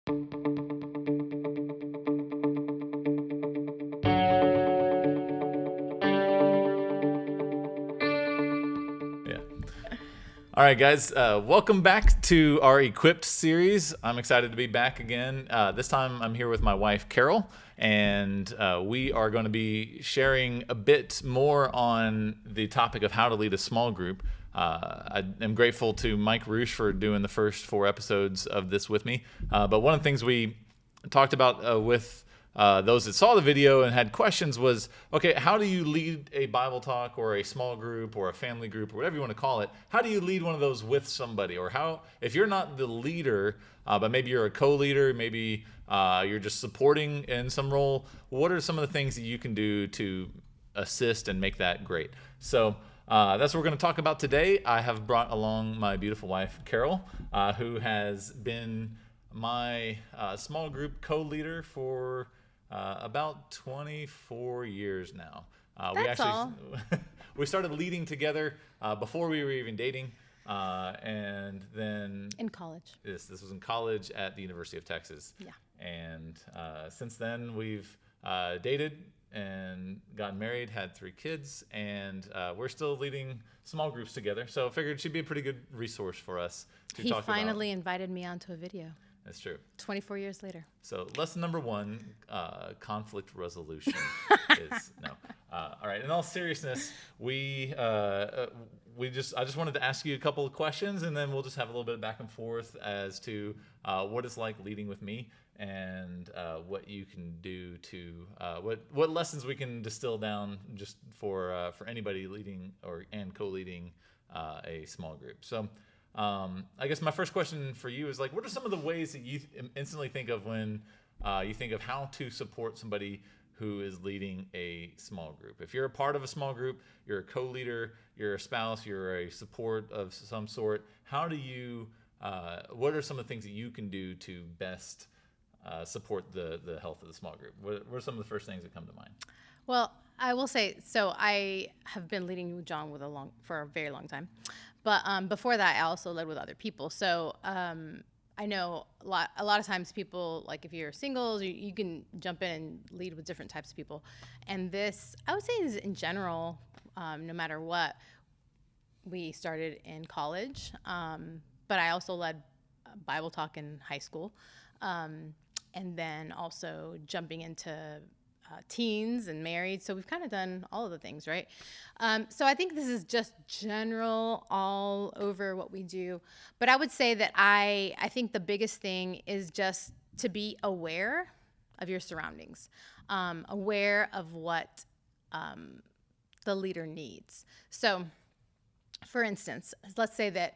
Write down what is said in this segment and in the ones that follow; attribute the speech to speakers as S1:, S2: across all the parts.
S1: Yeah. All right, guys. Welcome back to our Equipped series. I'm excited to be back again. This time I'm here with my wife, Carol, and we are going to be sharing a bit more on the topic of how to lead a small group. I am grateful to Mike Roosh for doing the first 4 episodes of this with me. But one of the things we talked about with those that saw the video and had questions was, okay, how do you lead a Bible talk or a small group or a family group or whatever you want to call it? How do you lead one of those with somebody? Or how, if you're not the leader, but maybe you're a co-leader, maybe you're just supporting in some role, what are some of the things that you can do to assist and make that great? So that's what we're going to talk about today. I have brought along my beautiful wife, Carol, who has been my small group co-leader for about 24 years now.
S2: That's all.
S1: We started leading together before we were even dating, and then
S2: In college.
S1: this was in college at the University of Texas.
S2: Yeah.
S1: And since then we've dated and gotten married, had 3 kids, and we're still leading small groups together. So I figured she'd be a pretty good resource for us to
S2: He
S1: talk about.
S2: finally invited me onto a video
S1: That's true.
S2: 24 yeyears later.
S1: So lesson number 1, conflict resolution is no. All right. In all seriousness, I just wanted to ask you a couple of questions, and then we'll just have a little bit of back and forth as to what it's like leading with me, and what you can do to what lessons we can distill down just for anybody leading and co-leading a small group. So. I guess my first question for you is, like, what are some of the ways that you instantly think of when you think of how to support somebody who is leading a small group? If you're a part of a small group, you're a co-leader, you're a spouse, you're a support of some sort, how do you, what are some of the things that you can do to best support the health of the small group? What are some of the first things that come to mind?
S2: Well, I will say, so I have been leading with John for a very long time. But before that, I also led with other people. So I know a lot of times people, like if you're singles, you can jump in and lead with different types of people. And this, I would say, is in general, no matter what, we started in college. But I also led Bible talk in high school. And then also jumping into teens and married. So we've kind of done all of the things, right? So I think this is just general all over what we do. But I would say that I think the biggest thing is just to be aware of your surroundings, aware of what the leader needs. So for instance, let's say that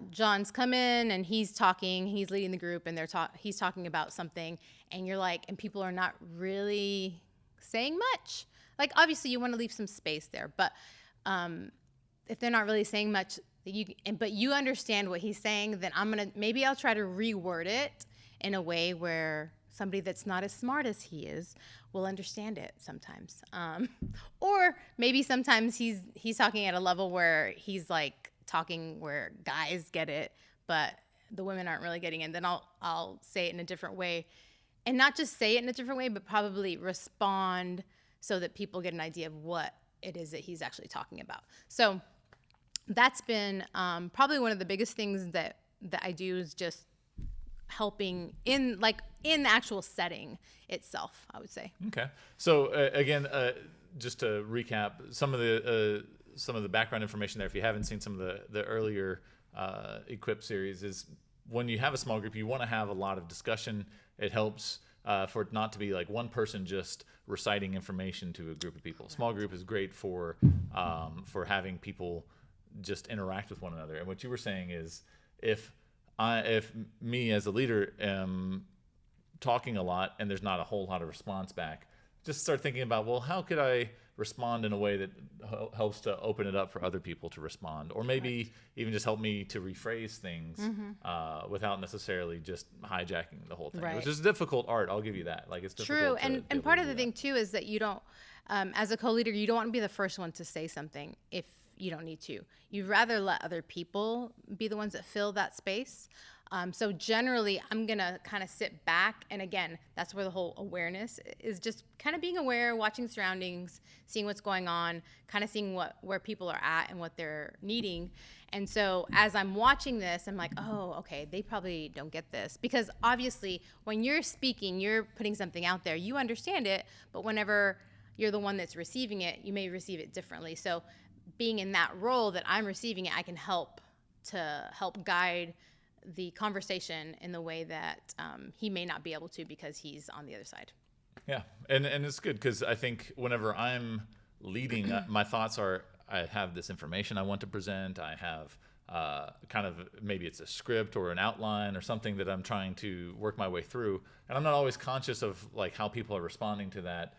S2: John's come in and he's leading the group, and he's talking about something, and you're like, and people are not really saying much. Like, obviously you want to leave some space there, but if they're not really saying much, but you understand what he's saying, then maybe I'll try to reword it in a way where somebody that's not as smart as he is will understand it sometimes. Or maybe sometimes he's talking at a level where he's like talking where guys get it, but the women aren't really getting it. Then I'll say it in a different way, and not just say it in a different way, but probably respond so that people get an idea of what it is that he's actually talking about. So that's been probably one of the biggest things that I do, is just helping in the actual setting itself, I would say.
S1: Okay. So again, just to recap some of the background information there, if you haven't seen some of the earlier Equip series, is when you have a small group, you want to have a lot of discussion. It helps for it not to be like one person just reciting information to a group of people. Small group is great for having people just interact with one another. And what you were saying is, if me as a leader am talking a lot and there's not a whole lot of response back, just start thinking about, well, how could I respond in a way that helps to open it up for other people to respond, or maybe even just help me to rephrase things without necessarily just hijacking the whole thing,
S2: Right.
S1: which is a difficult art. I'll give you that. Like, it's difficult.
S2: True,
S1: to
S2: and
S1: be
S2: part
S1: able
S2: of
S1: to
S2: the
S1: do
S2: thing too is that you don't, as a co-leader, you don't want to be the first one to say something if you don't need to. You'd rather let other people be the ones that fill that space. So generally, I'm going to kind of sit back. And again, that's where the whole awareness is, just kind of being aware, watching surroundings, seeing what's going on, kind of seeing where people are at and what they're needing. And so as I'm watching this, I'm like, oh, okay, they probably don't get this. Because obviously, when you're speaking, you're putting something out there. You understand it, but whenever you're the one that's receiving it, you may receive it differently. So being in that role that I'm receiving it, I can help guide the conversation in the way that he may not be able to because he's on the other side.
S1: Yeah, and it's good because I think whenever I'm leading, my thoughts are, I have this information I want to present. I have kind of, maybe it's a script or an outline or something that I'm trying to work my way through, and I'm not always conscious of like how people are responding to that,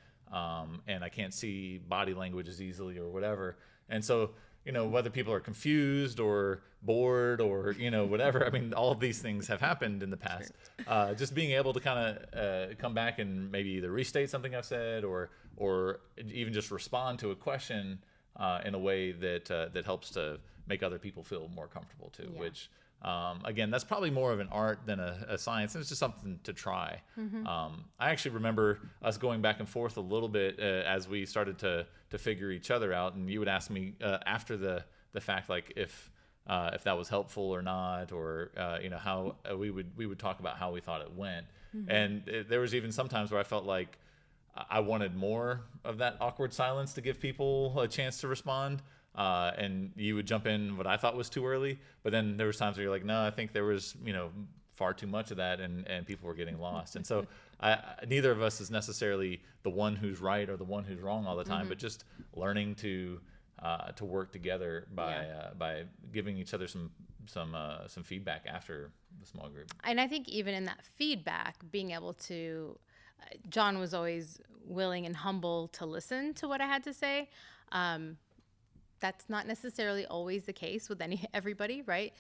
S1: and I can't see body language as easily or whatever, and so, whether people are confused or bored or, whatever. I mean, all of these things have happened in the past. Just being able to kind of come back and maybe either restate something I've said or even just respond to a question in a way that helps to make other people feel more comfortable too, yeah. Which, again, that's probably more of an art than a science. It's just something to try. Mm-hmm. I actually remember us going back and forth a little bit as we started to figure each other out. And you would ask me after the fact, like if that was helpful or not, or how we would talk about how we thought it went. Mm-hmm. And there was even sometimes where I felt like I wanted more of that awkward silence to give people a chance to respond. And you would jump in what I thought was too early, but then there was times where you're like, no, I think there was, far too much of that, and people were getting lost. And so neither of us is necessarily the one who's right or the one who's wrong all the time, mm-hmm. but just learning to work together by giving each other some feedback after the small group.
S2: And I think even in that feedback, being able to, John was always willing and humble to listen to what I had to say. That's not necessarily always the case with everybody, right?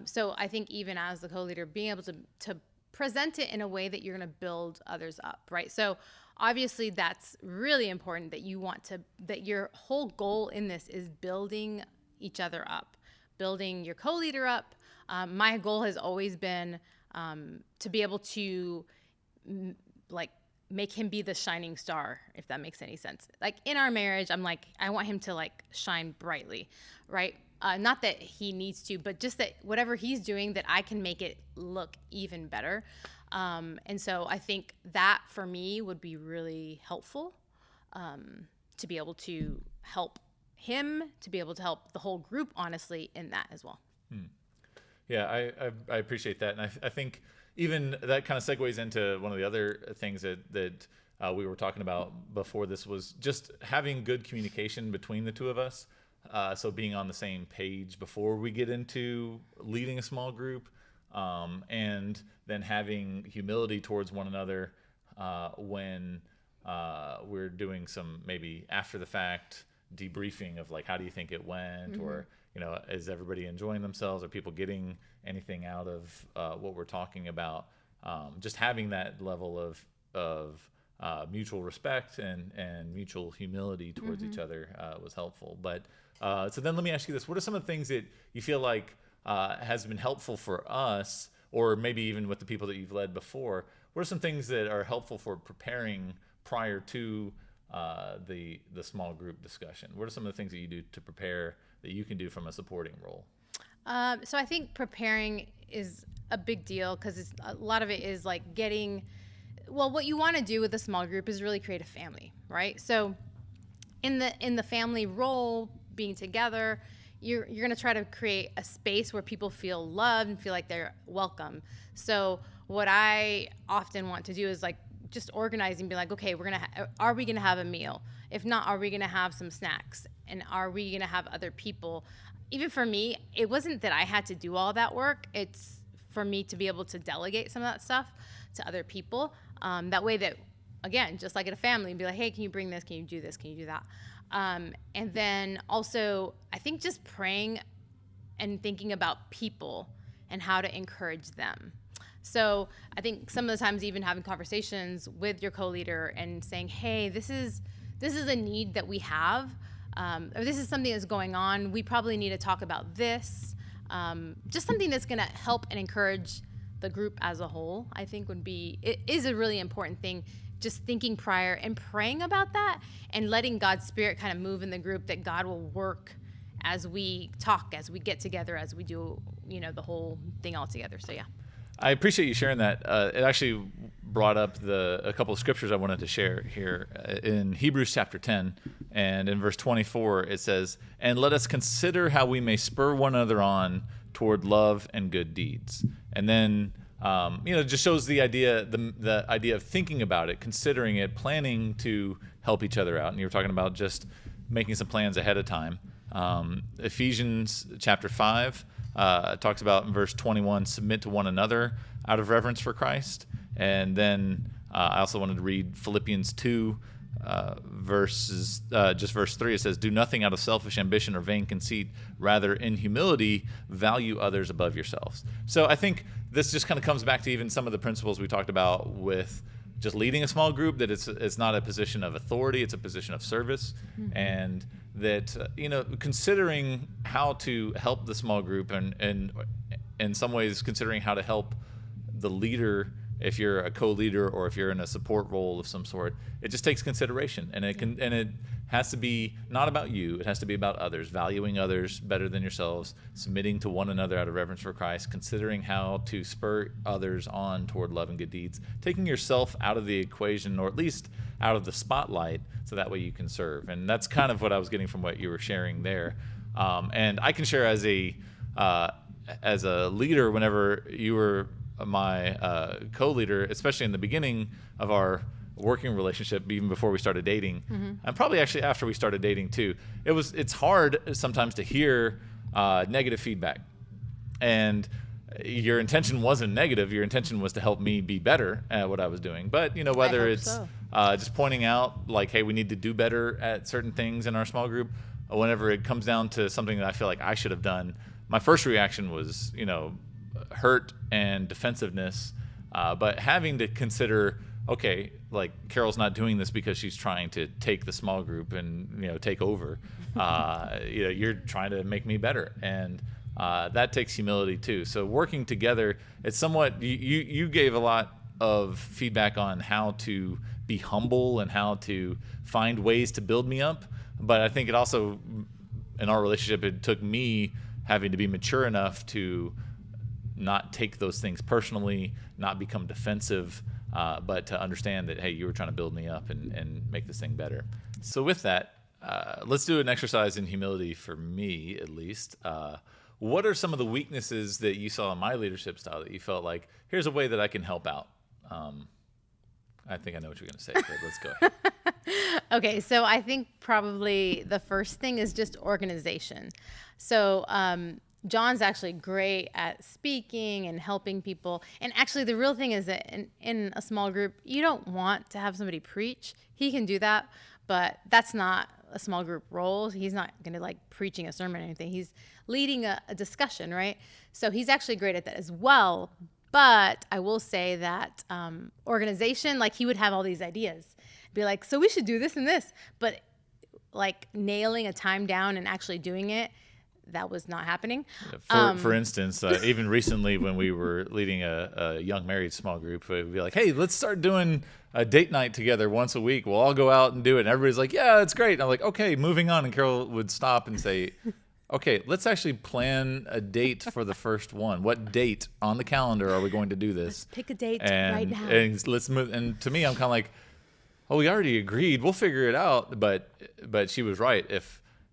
S2: So I think even as the co-leader, being able to present it in a way that you're going to build others up, right? So obviously that's really important, that your whole goal in this is building each other up, building your co-leader up. My goal has always been to be able to make him be the shining star, if that makes any sense. Like in our marriage, I'm like, I want him to shine brightly, right? Not that he needs to, but just that whatever he's doing, that I can make it look even better. And so I think that for me would be really helpful, to be able to help him, to be able to help the whole group, honestly, in that as well.
S1: Yeah, I appreciate that. And I think even that kind of segues into one of the other things that we were talking about before this, was just having good communication between the two of us. So being on the same page before we get into leading a small group, and then having humility towards one another when we're doing some maybe after the fact debriefing of how do you think it went, mm-hmm. or is everybody enjoying themselves? Are people getting anything out of what we're talking about? Just having that level of mutual respect and mutual humility towards mm-hmm. each other was helpful. But so then let me ask you this: what are some of the things that you feel like has been helpful for us, or maybe even with the people that you've led before? What are some things that are helpful for preparing prior to the small group discussion? What are some of the things that you do to prepare that you can do from a supporting role?
S2: So I think preparing is a big deal, because a lot of it is what you want to do with a small group is really create a family, right? So in the family role, being together, you're going to try to create a space where people feel loved and feel like they're welcome. So what I often want to do is just organize and be like, okay, are we gonna have a meal? If not, are we gonna have some snacks? And are we gonna have other people? Even for me, it wasn't that I had to do all that work. It's for me to be able to delegate some of that stuff to other people. That way that, again, just like at a family, be like, hey, can you bring this? Can you do this? Can you do that? And then also, I think just praying and thinking about people and how to encourage them. So I think some of the times even having conversations with your co-leader and saying, hey, this is a need that we have, or this is something that's going on. We probably need to talk about this. just something that's going to help and encourage the group as a whole, I think it is a really important thing. Just thinking prior and praying about that and letting God's Spirit kind of move in the group, that God will work as we talk, as we get together, as we do, the whole thing all together. So, yeah.
S1: I appreciate you sharing that. It actually brought up a couple of scriptures I wanted to share here. In Hebrews chapter 10 and in verse 24, it says, "And let us consider how we may spur one another on toward love and good deeds." And then, it just shows the idea of thinking about it, considering it, planning to help each other out. And you were talking about just making some plans ahead of time. Ephesians chapter 5 talks about in verse 21, submit to one another out of reverence for Christ. And then I also wanted to read Philippians 2, verse 3. It says, "Do nothing out of selfish ambition or vain conceit. Rather, in humility, value others above yourselves." So I think this just kind of comes back to even some of the principles we talked about with just leading a small group, that it's not a position of authority, it's a position of service. Mm-hmm. And that, considering how to help the small group and in some ways considering how to help the leader, if you're a co-leader or if you're in a support role of some sort, it just takes consideration, and it has to be not about you. It has to be about others, valuing others better than yourselves, submitting to one another out of reverence for Christ, considering how to spur others on toward love and good deeds, taking yourself out of the equation, or at least out of the spotlight, so that way you can serve. And that's kind of what I was getting from what you were sharing there. And I can share as a leader, whenever you were my co-leader, especially in the beginning of our working relationship, even before we started dating, mm-hmm. and probably actually after we started dating too, it's hard sometimes to hear negative feedback. And your intention wasn't negative. Your intention was to help me be better at what I was doing. But, whether it's just pointing out, like, hey, we need to do better at certain things in our small group, whenever it comes down to something that I feel like I should have done, my first reaction was, hurt and defensiveness. But having to consider, okay, like, Carol's not doing this because she's trying to take the small group and, take over. You're trying to make me better. And that takes humility too. So working together, it's somewhat, you gave a lot of feedback on how to be humble and how to find ways to build me up. But I think it also, in our relationship, it took me having to be mature enough to not take those things personally, not become defensive, but to understand that, hey, you were trying to build me up and make this thing better. So with that, let's do an exercise in humility for me, at least. What are some of the weaknesses that you saw in my leadership style that you felt like, here's a way that I can help out? I think I know what you're going to say, but let's go ahead.
S2: Okay, so I think probably the first thing is just organization. So John's actually great at speaking and helping people. And actually, the real thing is that in a small group, you don't want to have somebody preach. He can do that, but that's not a small group role. He's not going to like preaching a sermon or anything. He's leading a discussion, right? So he's actually great at that as well. But I will say that organization, like, he would have all these ideas, be like, so we should do this and this, but like nailing a time down and actually doing it, that was not happening.
S1: For instance, even recently when we were leading a young married small group, we'd be like, hey, let's start doing a date night together once a week. We'll all go out and do it. And everybody's like, yeah, it's great. And I'm like, okay, moving on. And Carol would stop and say, okay, let's actually plan a date for the first one. What date on the calendar are we going to do this?
S2: Let's pick a date right now.
S1: And let's move. And to me, I'm kind of like, oh, we already agreed. We'll figure it out. But she was right.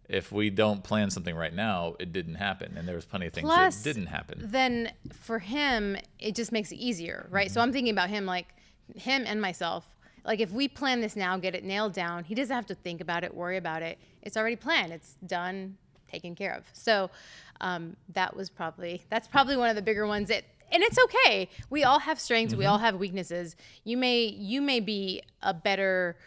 S1: If we don't plan something right now, it didn't happen. And there was plenty of things that didn't happen.
S2: Then for him, it just makes it easier, right? Mm-hmm. So I'm thinking about him, like him and myself. Like, if we plan this now, get it nailed down, he doesn't have to think about it, worry about it. It's already planned. It's done, taken care of. So that's probably one of the bigger ones. And it's okay. We all have strengths. Mm-hmm. We all have weaknesses. You may be a better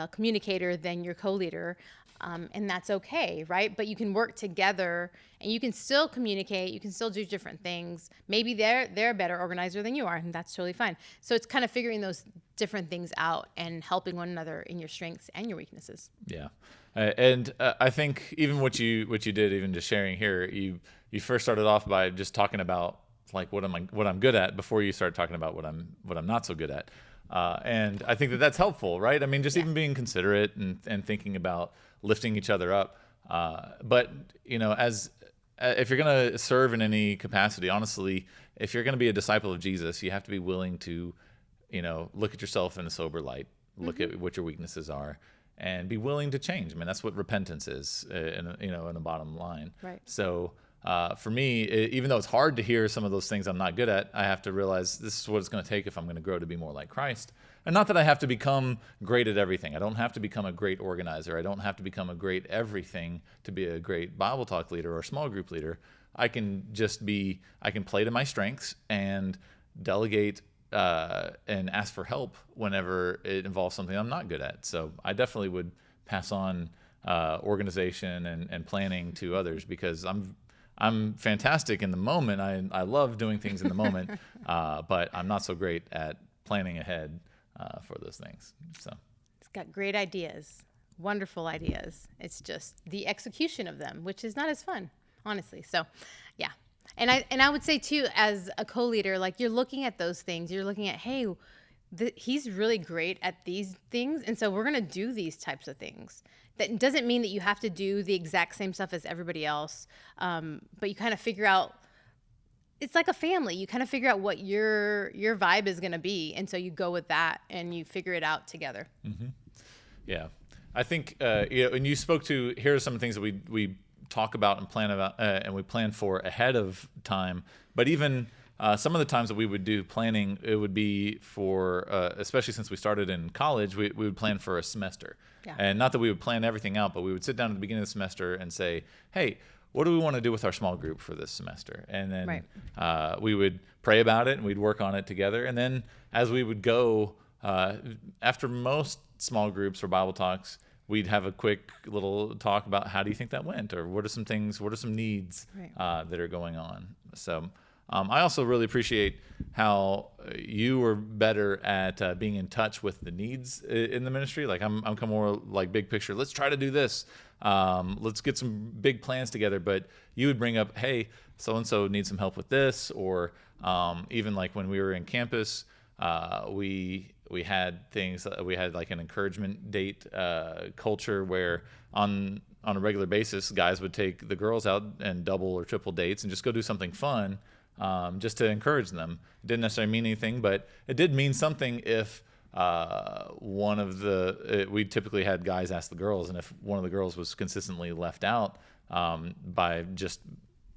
S2: communicator than your co-leader. And that's okay, right? But you can work together and you can still communicate. You can still do different things. Maybe they're a better organizer than you are, and that's totally fine. So it's kind of figuring those different things out and helping one another in your strengths and your weaknesses.
S1: Yeah. And I think even what you did, even just sharing here, you first started off by just talking about like what I'm good at before you start talking about what I'm not so good at. And I think that's helpful, right? I mean, just even being considerate and thinking about lifting each other up. But as if you're going to serve in any capacity, honestly, if you're going to be a disciple of Jesus, you have to be willing to, look at yourself in a sober light, look at what your weaknesses are, and be willing to change. I mean, that's what repentance is, in the bottom line.
S2: Right.
S1: So for me, even though it's hard to hear some of those things I'm not good at, I have to realize this is what it's going to take if I'm going to grow to be more like Christ. And not that I have to become great at everything. I don't have to become a great organizer. I don't have to become a great everything to be a great Bible talk leader or small group leader. I can play to my strengths and delegate and ask for help whenever it involves something I'm not good at. So I definitely would pass on organization and planning to others, because I'm fantastic in the moment. I love doing things in the moment, but I'm not so great at planning ahead for those things. So
S2: It's got great ideas, wonderful ideas. It's just the execution of them, which is not as fun, honestly. So, yeah. And I would say too, as a co-leader, like you're looking at those things, you're looking at, hey, he's really great at these things, and so we're going to do these types of things. That doesn't mean that you have to do the exact same stuff as everybody else, but you kind of figure out, it's like a family. You kind of figure out what your vibe is going to be, and so you go with that and you figure it out together.
S1: Mm-hmm. Yeah, I think and you spoke to, here are some things that we talk about and plan about, and we plan for ahead of time. But even some of the times that we would do planning, it would be for, especially since we started in college, we would plan for a semester.
S2: Yeah.
S1: And not that we would plan everything out, but we would sit down at the beginning of the semester and say, hey, what do we want to do with our small group for this semester? And then we would pray about it and we'd work on it together. And then as we would go, after most small groups or Bible talks, we'd have a quick little talk about how do you think that went, or what are some needs that are going on. So I also really appreciate how you were better at being in touch with the needs in the ministry. Like I'm kind of more like big picture. Let's try to do this. Let's get some big plans together. But you would bring up, hey, so-and-so needs some help with this. Or even like when we were in campus, we had things, we had like an encouragement date culture where on a regular basis, guys would take the girls out and double or triple dates and just go do something fun. Just to encourage them. It didn't necessarily mean anything, but it did mean something if we typically had guys ask the girls, and if one of the girls was consistently left out by just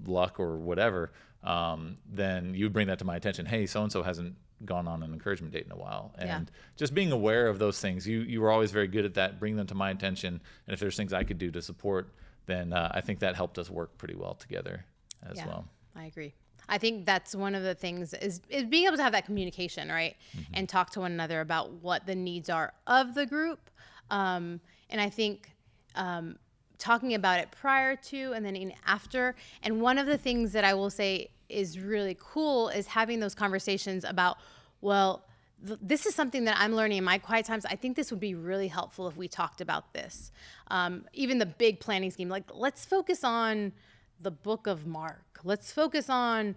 S1: luck or whatever, then you would bring that to my attention. Hey, so-and-so hasn't gone on an encouragement date in a while. And just being aware of those things, you were always very good at that, bring them to my attention. And if there's things I could do to support, then I think that helped us work pretty well together as well.
S2: I agree. I think that's one of the things is being able to have that communication, right? Mm-hmm. And talk to one another about what the needs are of the group. And I think talking about it prior to and then after. And one of the things that I will say is really cool is having those conversations about, well, this is something that I'm learning in my quiet times. I think this would be really helpful if we talked about this. Even the big planning scheme, like let's focus on the book of Mark. Let's focus on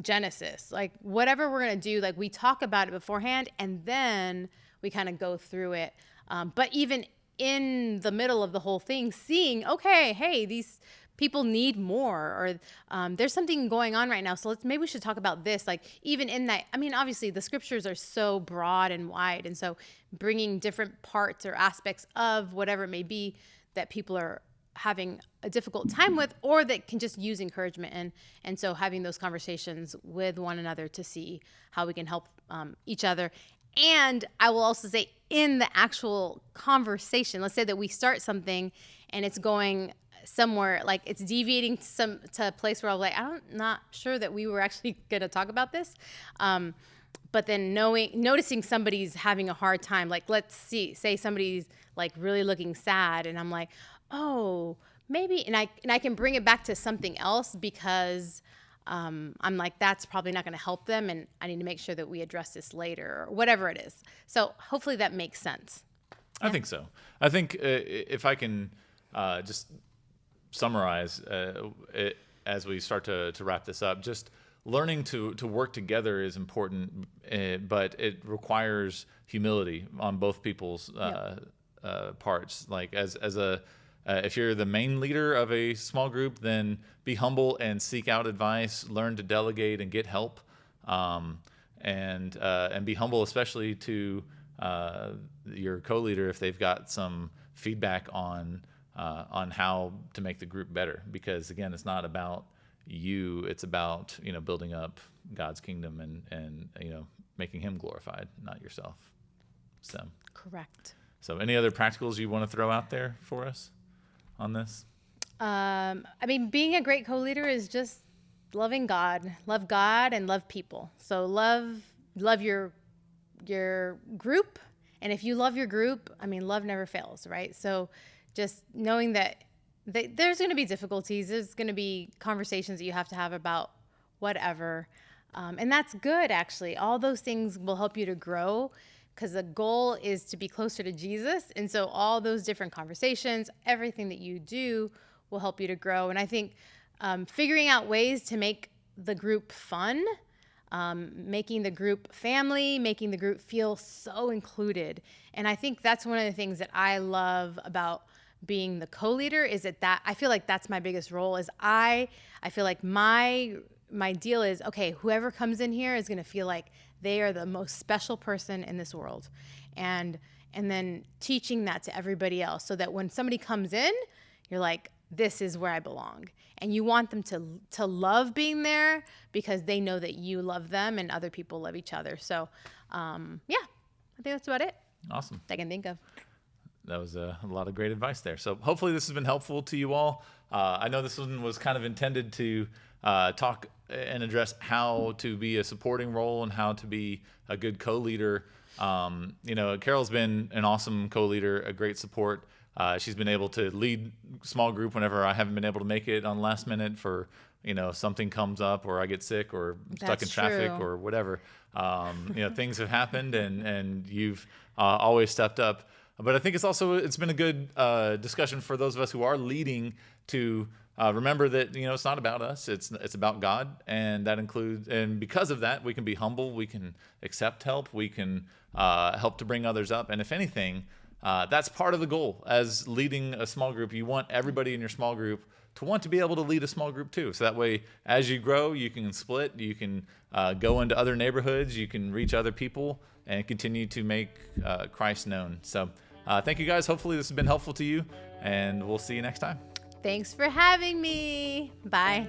S2: Genesis. Like whatever we're going to do, like we talk about it beforehand and then we kind of go through it. But even in the middle of the whole thing, seeing, okay, hey, these people need more, or there's something going on right now. So maybe we should talk about this. Like even in that, I mean, obviously the scriptures are so broad and wide. And so bringing different parts or aspects of whatever it may be that people are having a difficult time with, or that can just use encouragement in. And so having those conversations with one another to see how we can help each other. And I will also say in the actual conversation, let's say that we start something and it's going somewhere, like it's deviating to a place where I'm like, I'm not sure that we were actually going to talk about this. But then noticing somebody's having a hard time, like let's say somebody's like really looking sad, and I'm like, oh, maybe, and I can bring it back to something else because I'm like, that's probably not going to help them, and I need to make sure that we address this later, or whatever it is. So hopefully that makes sense.
S1: I think so. I think if I can just summarize it as we start to wrap this up, just learning to work together is important, but it requires humility on both people's parts. Like as a if you're the main leader of a small group, then be humble and seek out advice, learn to delegate and get help, and be humble, especially to your co-leader if they've got some feedback on how to make the group better. Because again, it's not about you; it's about building up God's kingdom and making Him glorified, not yourself. So
S2: Correct.
S1: So any other practicals you want to throw out there for us on this?
S2: I mean, being a great co-leader is just loving God, and love people. So love your group. And if you love your group, I mean, love never fails, right? So just knowing that there's going to be difficulties. There's going to be conversations that you have to have about whatever. And that's good, actually. All those things will help you to grow, because the goal is to be closer to Jesus. And so all those different conversations, everything that you do will help you to grow. And I think figuring out ways to make the group fun, making the group family, making the group feel so included. And I think that's one of the things that I love about being the co-leader, is that I feel like that's my biggest role. Is I feel like my deal is, okay, whoever comes in here is going to feel like they are the most special person in this world. And then teaching that to everybody else, so that when somebody comes in, you're like, this is where I belong. And you want them to love being there, because they know that you love them and other people love each other. So, I think that's about it.
S1: Awesome.
S2: That I can think of.
S1: That was a lot of great advice there. So hopefully this has been helpful to you all. I know this one was kind of intended to talk and address how to be a supporting role and how to be a good co-leader. Carol's been an awesome co-leader, a great support. She's been able to lead small group whenever I haven't been able to make it on last minute for, something comes up, or I get sick, or stuck in traffic, or whatever. Things have happened, and you've always stepped up. But I think it's been a good discussion for those of us who are leading to remember that it's not about us, it's about God, and that includes, and because of that, we can be humble, we can accept help, we can help to bring others up, and if anything, that's part of the goal as leading a small group. You want everybody in your small group to want to be able to lead a small group too, so that way as you grow, you can split, you can go into other neighborhoods, you can reach other people and continue to make Christ known. So thank you guys. Hopefully this has been helpful to you, and we'll see you next time.
S2: Thanks for having me. Bye.